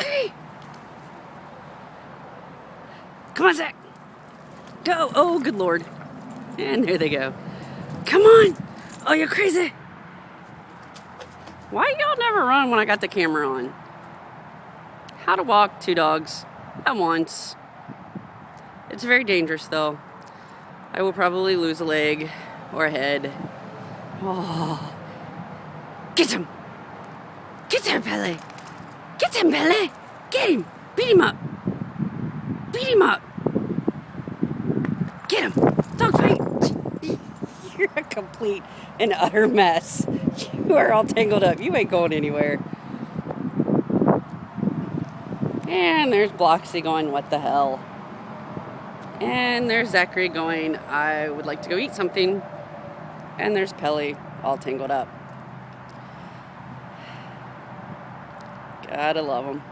Zachary! Come on, Zach! Go! Oh, good Lord. And there they go. Come on! Oh, you're crazy! Why y'all never run when I got the camera on? How to walk two dogs at once. It's very dangerous, though. I will probably lose a leg or a head. Oh. Get him! Get there, Pelly! Get him, Pelly! Get him! Beat him up! Beat him up! Get him! Dog fight! You're a complete and utter mess. You are all tangled up. You ain't going anywhere. And there's Bloxy going, what the hell? And there's Zachary going, I would like to go eat something. And there's Pelly all tangled up. Gotta love them.